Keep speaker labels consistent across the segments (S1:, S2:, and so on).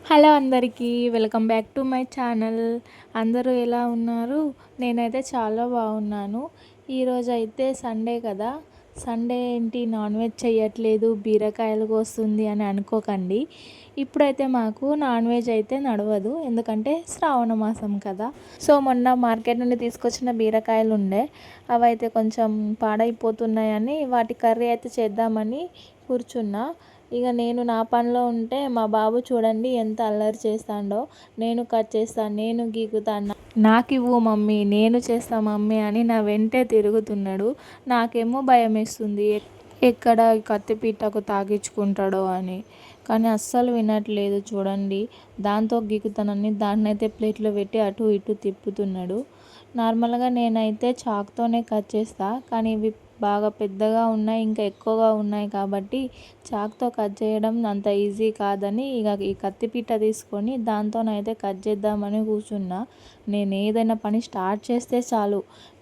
S1: Hello అందరికీ welcome back to my channel. అందరూ ఎలా ఉన్నారు? నేనైతే చాలా బాగున్నాను. ఈరోజు అయితే సండే కదా, సండే ఏంటి నాన్ వెజ్ చేయట్లేదు, బీరకాయలు కోస్తుంది అని అనుకోకండి. ఇప్పుడైతే మాకు నాన్ వెజ్ అయితే నడవదు, ఎందుకంటే శ్రావణ మాసం కదా. సో మొన్న మార్కెట్ నుండి తీసుకొచ్చిన బీరకాయలు ఉండే, అవైతే కొంచెం పాడైపోతున్నాయని వాటి కర్రీ అయితే చేద్దామని కూర్చున్నా. ఇక నేను నా పనిలో ఉంటే మా బాబు చూడండి ఎంత అల్లరి చేస్తాడో. నేను కట్ చేస్తాను, నేను గీకుతాను, నాకు ఇవ్వు మమ్మీ, నేను చేస్తా మమ్మీ అని నా వెంటే తిరుగుతున్నాడు. నాకేమో భయం వేస్తుంది, ఎక్కడ కత్తిపీటకు తాకించుకుంటాడో అని. కానీ అస్సలు వినట్లేదు చూడండి. దాంతో గీకుతానని దాన్నైతే ప్లేట్లో పెట్టి అటు ఇటు తిప్పుతున్నాడు. నార్మల్గా నేనైతే చాక్తోనే కట్ చేస్తా, కానీ ఇవి బాగా పెద్దగా ఉన్నాయి, ఇంకా ఎక్కువగా ఉన్నాయి కాబట్టి చాక్తో కట్ చేయడం అంత ఈజీ కాదని ఇక ఈ కత్తిపీట తీసుకొని దాంతోనైతే కట్ చేద్దామని కూర్చున్నా. నేను ఏదైనా పని స్టార్ట్ చేస్తే చాలు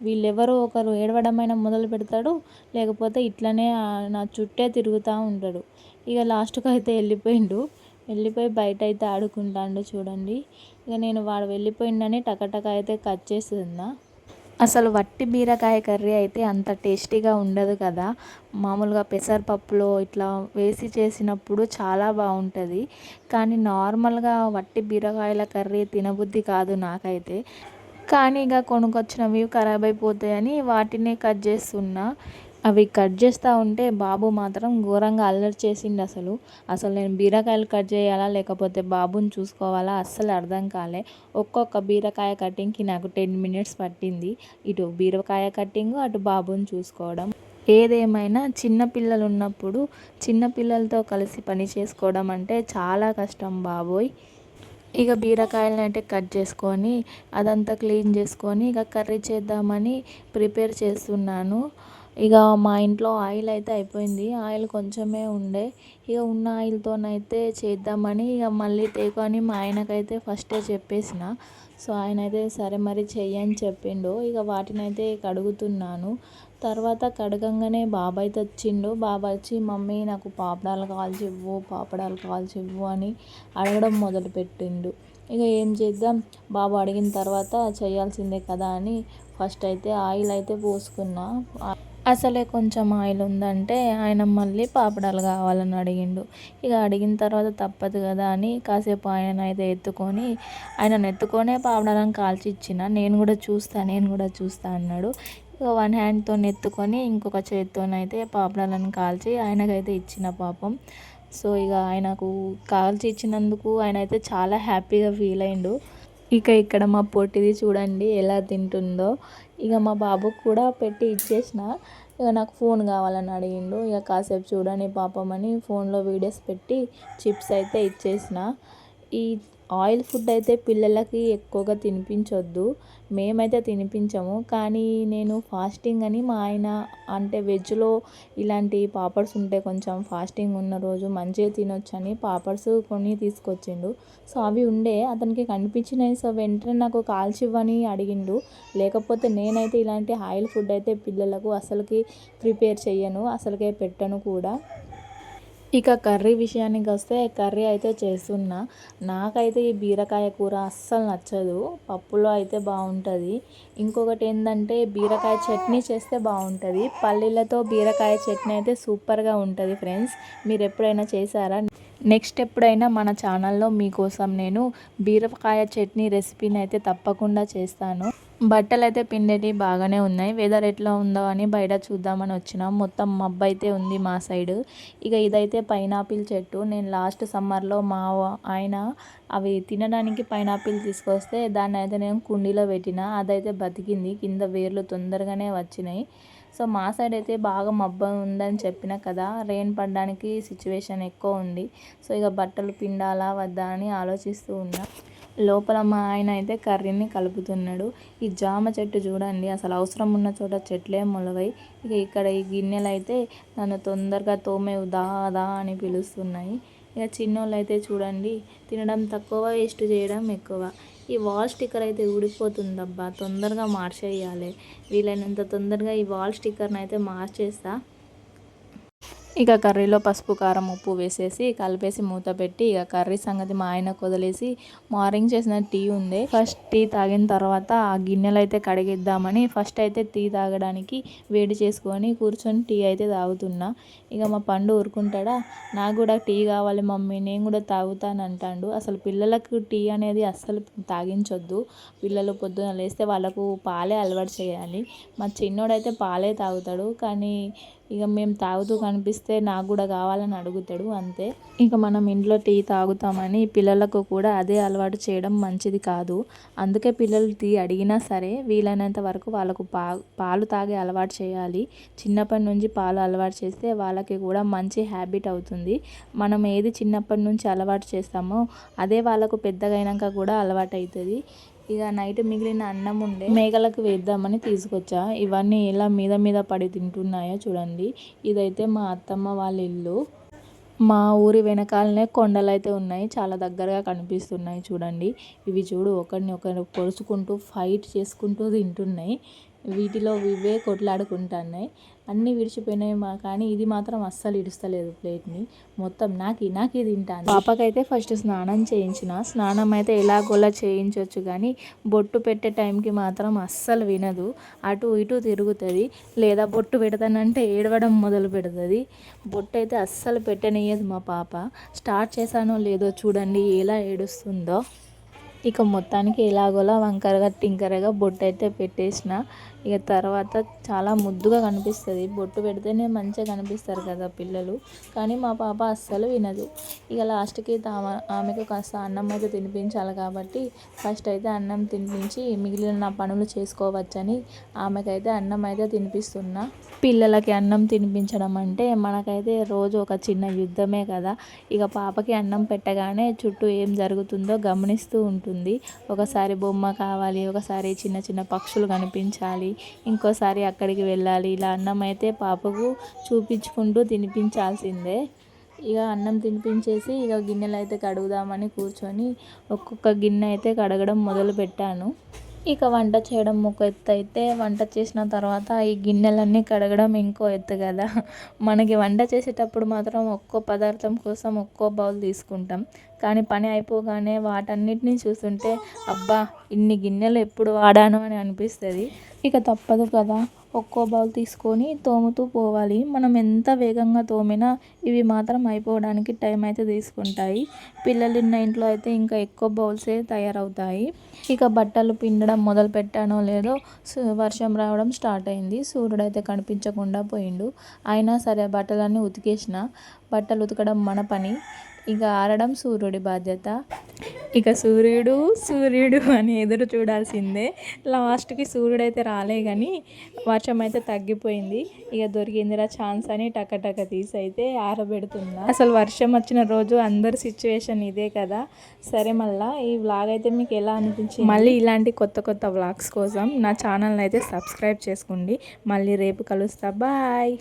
S1: వీళ్ళెవరో ఒకరు ఏడవడమైనా మొదలు పెడతాడు, లేకపోతే ఇట్లనే నా చుట్టే తిరుగుతూ ఉంటాడు. ఇక లాస్ట్కి అయితే వెళ్ళిపోయి బయట అయితే ఆడుకుంటాడు చూడండి. ఇక నేను వాడు వెళ్ళిపోయిందని టకటక అయితే కట్ చేస్తున్నా. అసలు వట్టి బీరకాయ కర్రీ అయితే అంత టేస్టీగా ఉండదు కదా. మామూలుగా పెసరపప్పులో ఇట్లా వేసి చేసినప్పుడు చాలా బాగుంటుంది, కానీ నార్మల్గా వట్టి బీరకాయల కర్రీ తినబుద్ధి కాదు నాకైతే. కానీ ఇక కొనుక్కొచ్చినవి ఖరాబ్ అయిపోతాయని వాటినే కట్ చేస్తున్నా. అవి కట్ చేస్తూ ఉంటే బాబు మాత్రం ఘోరంగా అల్లరి చేసిండు. అసలు నేను బీరకాయలు కట్ చేయాలా లేకపోతే బాబుని చూసుకోవాలా అస్సలు అర్థం కాలే. ఒక్కొక్క బీరకాయ కటింగ్కి నాకు 10 మినిట్స్ పట్టింది. ఇటు బీరకాయ కటింగ్, అటు బాబుని చూసుకోవడం. ఏదేమైనా చిన్నపిల్లలు ఉన్నప్పుడు చిన్నపిల్లలతో కలిసి పని చేసుకోవడం అంటే చాలా కష్టం బాబోయ్. ఇక బీరకాయలను అయితే కట్ చేసుకొని అదంతా క్లీన్ చేసుకొని ఇక కర్రీ చేద్దామని ప్రిపేర్ చేస్తున్నాను. ఇక మా ఇంట్లో ఆయిల్ అయితే అయిపోయింది, ఆయిల్ కొంచెమే ఉండే. ఇక ఉన్న ఆయిల్తోనైతే చేద్దామని ఇక మళ్ళీ తేకొని మా ఆయనకైతే ఫస్టే చెప్పేసిన. సో ఆయన అయితే సరే మరి చెయ్యని చెప్పిండు. ఇక వాటిని అయితే కడుగుతున్నాను. తర్వాత కడగంగానే బాబాయ్ అయితే వచ్చిండు. బాబాయ్ వచ్చి మమ్మీ నాకు పాపడాలు కాల్చి ఇవ్వు, పాపడాలు కాల్చి ఇవ్వు అని అడగడం మొదలుపెట్టిండు. ఇక ఏం చేద్దాం, బాబు అడిగిన తర్వాత చేయాల్సిందే కదా అని ఫస్ట్ అయితే ఆయిల్ అయితే పోసుకున్నా. అసలే కొంచెం ఆయిల్ ఉందంటే ఆయన మళ్ళీ పాపడాలు కావాలని అడిగిండు. ఇక అడిగిన తర్వాత తప్పదు కదా అని కాసేపు ఆయనైతే ఆయనను ఎత్తుకొనే పాపడాలను కాల్చి ఇచ్చిన. నేను కూడా చూస్తా అన్నాడు. ఇక వన్ హ్యాండ్తో ఎత్తుకొని ఇంకొక చేత్తోనైతే పాపడాలను కాల్చి ఆయనకైతే ఇచ్చిన పాపం. సో ఇక ఆయనకు కాల్చి ఇచ్చినందుకు ఆయన అయితే చాలా హ్యాపీగా ఫీల్ అయిండు. ఇక ఇక్కడ మా పొట్టిది చూడండి ఎలా తింటుందో. ఇక మా బాబుకు కూడా పెట్టి ఇచ్చేసిన. ఇక నాకు ఫోన్ కావాలని అడిగిండు. ఇక కాసేపు చూడని పాపం అని ఫోన్లో వీడియోస్ పెట్టి చిప్స్ అయితే ఇచ్చేసిన. ఈ ఆయిల్ ఫుడ్ అయితే పిల్లలకి ఎక్కువగా తినిపించొద్దు, మేమైతే తినిపించము. కానీ నేను ఫాస్టింగ్ అని మా ఆయన అంటే వెజ్లో ఇలాంటి పాపడ్స్ ఉంటే కొంచెం ఫాస్టింగ్ ఉన్న రోజు మంచిగా తినొచ్చు అని పాపడ్స్ కొన్ని తీసుకొచ్చిండు. సో అవి ఉండే అతనికి కనిపించినాయి. సో వెంటనే నాకు కాల్చివ్వని అడిగిండు. లేకపోతే నేనైతే ఇలాంటి ఆయిల్ ఫుడ్ అయితే పిల్లలకు అసలుకి ప్రిపేర్ చెయ్యను, అసలుకే పెట్టను కూడా. ఇక కర్రీ విషయానికి వస్తే కర్రీ అయితే చేస్తున్నా. నాకైతే ఈ బీరకాయ కూర అస్సలు నచ్చదు, పప్పులో అయితే బాగుంటుంది. ఇంకొకటి ఏంటంటే బీరకాయ చట్నీ చేస్తే బాగుంటుంది. పల్లీలతో బీరకాయ చట్నీ అయితే సూపర్గా ఉంటుంది ఫ్రెండ్స్. మీరు ఎప్పుడైనా చేశారా? నెక్స్ట్ ఎప్పుడైనా మన ఛానల్లో మీకోసం నేను బీరకాయ చట్నీ రెసిపీని అయితే తప్పకుండా చేస్తాను. బట్టలు అయితే పిండేటి బాగానే ఉన్నాయి. వెదర్ ఎట్లా ఉందో అని బయట చూద్దామని వచ్చినాం. మొత్తం మబ్బు అయితే ఉంది మా సైడ్. ఇక ఇదైతే పైనాపిల్ చెట్టు. నేను లాస్ట్ సమ్మర్లో మా ఆయన అవి తినడానికి పైనాపిల్ తీసుకొస్తే దాన్ని అయితే నేను కుండీలో పెట్టిన. అదైతే బతికింది, కింద వేర్లు తొందరగానే వచ్చినాయి. సో మా సైడ్ అయితే బాగా మబ్బు ఉందని చెప్పిన కదా, రెయిన్ పడడానికి సిచ్యువేషన్ ఎక్కువ ఉంది. సో ఇక బట్టలు పిండాలా వద్దా అని ఆలోచిస్తూ ఉన్నా. లోపల మా ఆయన అయితే కర్రీని కలుపుతున్నాడు. ఈ జామ చెట్టు చూడండి, అసలు అవసరం ఉన్న చోట చెట్లే మొలవై. ఇక ఇక్కడ ఈ గిన్నెలు అయితే నన్ను తొందరగా తోమేవు దా దా అని పిలుస్తున్నాయి. ఇక చిన్నోళ్ళు అయితే చూడండి, తినడం తక్కువ, వేస్ట్ చేయడం ఎక్కువ. ఈ వాల్ స్టిక్కర్ అయితే ఊడిపోతుందబ్బా, తొందరగా మార్చేయాలి. వీలైనంత తొందరగా ఈ వాల్ స్టిక్కర్ని అయితే మార్చేస్తా. ఇక కర్రీలో పసుపు కారం ఉప్పు వేసేసి కలిపేసి మూత పెట్టి ఇక కర్రీ సంగతి మా ఆయనకు వదిలేసి మార్నింగ్ చేసిన టీ ఉంది. ఫస్ట్ టీ తాగిన తర్వాత ఆ గిన్నెలు అయితే కడిగిద్దామని ఫస్ట్ అయితే టీ తాగడానికి వేడి చేసుకొని కూర్చొని టీ అయితే తాగుతున్నా. ఇక మా పండు ఊరుకుంటాడా, నాకు కూడా టీ కావాలి మమ్మీ, నేను కూడా తాగుతాను అంటాడు. అసలు పిల్లలకు టీ అనేది అస్సలు తాగించొద్దు. పిల్లలు పొద్దున లేస్తే వాళ్ళకు పాలే అలవాటు చేయాలి. మా చిన్నోడైతే పాలే తాగుతాడు, కానీ ఇక మేము తాగుతూ కనిపిస్తే నాకు కూడా కావాలని అడుగుతాడు అంతే. ఇక మనం ఇంట్లో టీ తాగుతామని పిల్లలకు కూడా అదే అలవాటు చేయడం మంచిది కాదు. అందుకే పిల్లలు టీ అడిగినా సరే వీలైనంత వరకు వాళ్ళకు పాలు తాగే అలవాటు చేయాలి. చిన్నప్పటి నుంచి పాలు అలవాటు చేస్తే వాళ్ళకి కూడా మంచి హ్యాబిట్ అవుతుంది. మనం ఏది చిన్నప్పటి నుంచి అలవాటు చేస్తామో అదే వాళ్ళకు పెద్దగా అయినాక కూడా అలవాటు అవుతుంది. ఇక నైట్ మిగిలిన అన్నం ఉండే మేకలకు వేద్దామని తీసుకొచ్చా. ఇవన్నీ ఎలా మీద మీద పడి తింటున్నాయో చూడండి. ఇదైతే మా అత్తమ్మ వాళ్ళ ఇల్లు. మా ఊరి వెనకాలనే కొండలు అయితే ఉన్నాయి, చాలా దగ్గరగా కనిపిస్తున్నాయి చూడండి. ఇవి చూడు ఒకరిని ఒకరు పొడుచుకుంటూ ఫైట్ చేసుకుంటూ తింటున్నాయి. వీటిలో ఇవే కొట్లాడుకుంటున్నాయి. అన్నీ విడిచిపోయినాయి కానీ ఇది మాత్రం అస్సలు ఇడుస్తలేదు ప్లేట్ని. మొత్తం నాకి తింటాను. పాపకైతే ఫస్ట్ స్నానం చేయించిన. స్నానం అయితే ఎలాగోలా చేయించవచ్చు కానీ బొట్టు పెట్టే టైంకి మాత్రం అస్సలు వినదు. అటు ఇటు తిరుగుతుంది, లేదా బొట్టు పెడతానంటే ఏడవడం మొదలు పెడుతుంది. బొట్టు అయితే అస్సలు పెట్టనియ్యదు మా పాప. స్టార్ట్ చేశానో లేదో చూడండి ఎలా ఏడుస్తుందో. ఇక మొత్తానికి ఎలాగోలా వంకరగా టింకరగా బొట్టు అయితే పెట్టేసిన. ఇక తర్వాత చాలా ముద్దుగా కనిపిస్తుంది. బొట్టు పెడితేనే మంచిగా కనిపిస్తారు కదా పిల్లలు, కానీ మా పాప అస్సలు వినదు. ఇక లాస్ట్కి ఆమెకు కాస్త అన్నం అయితే తినిపించాలి కాబట్టి ఫస్ట్ అయితే అన్నం తినిపించి మిగిలిన నా పనులు చేసుకోవచ్చని ఆమెకైతే అన్నం అయితే తినిపిస్తున్నా. పిల్లలకి అన్నం తినిపించడం అంటే మనకైతే రోజు ఒక చిన్న యుద్ధమే కదా. ఇక పాపకి అన్నం పెట్టగానే చుట్టూ ఏం జరుగుతుందో గమనిస్తూ ఉంటుంది. ఒకసారి బొమ్మ కావాలి, ఒకసారి చిన్న చిన్న పక్షులు కనిపించాలి, ఇంకోసారి అక్కడికి వెళ్ళాలి. ఇలా అన్నం అయితే పాపకు చూపించుకుంటూ తినిపించాల్సిందే. ఇక అన్నం తినిపించేసి ఇక గిన్నెలు అయితే కడుగుదామని కూర్చొని ఒక్కొక్క గిన్నె అయితే కడగడం మొదలు పెట్టాను. ఇక వంట చేయడం ఒక ఎత్తు అయితే వంట చేసిన తర్వాత ఈ గిన్నెలన్నీ కడగడం ఇంకో ఎత్తు కదా. మనకి వంట చేసేటప్పుడు మాత్రం ఒక్కో పదార్థం కోసం ఒక్కో బౌల్ తీసుకుంటాం, కానీ పని అయిపోగానే వాటన్నిటిని చూస్తుంటే అబ్బా ఇన్ని గిన్నెలు ఎప్పుడు వాడాను అని అనిపిస్తుంది. ఇక తప్పదు కదా, ఒక్కో బౌల్ తీసుకొని తోముతూ పోవాలి. మనం ఎంత వేగంగా తోమినా ఇవి మాత్రం అయిపోవడానికి టైం అయితే తీసుకుంటాయి. పిల్లలు ఉన్న ఇంట్లో అయితే ఇంకా ఎక్కువ బౌల్సే తయారవుతాయి. ఇక బట్టలు పిండడం మొదలు పెట్టానో లేదో వర్షం రావడం స్టార్ట్ అయింది. సూర్యుడు అయితే కనిపించకుండా పోయిండు. అయినా సరే బట్టలన్నీ ఉతికేసిన. బట్టలు ఉతకడం మన పని, ఇక ఆరడం సూర్యుడి బాధ్యత. ఇక సూర్యుడు అని ఎదురు చూడాల్సిందే. లాస్ట్కి సూర్యుడు అయితే రాలే కానీ వర్షం అయితే తగ్గిపోయింది. ఇక దొరికిందిరా ఛాన్స్ అని టక తీసి అయితే ఆరబెడుతున్నా. అసలు వర్షం వచ్చిన రోజు అందరి సిచ్యువేషన్ ఇదే కదా. సరే, మళ్ళీ ఈ వ్లాగ్ అయితే మీకు ఎలా అనిపించింది? మళ్ళీ ఇలాంటి కొత్త వ్లాగ్స్ కోసం నా ఛానల్ని అయితే సబ్స్క్రైబ్ చేసుకోండి. మళ్ళీ రేపు కలుస్తా. బాయ్.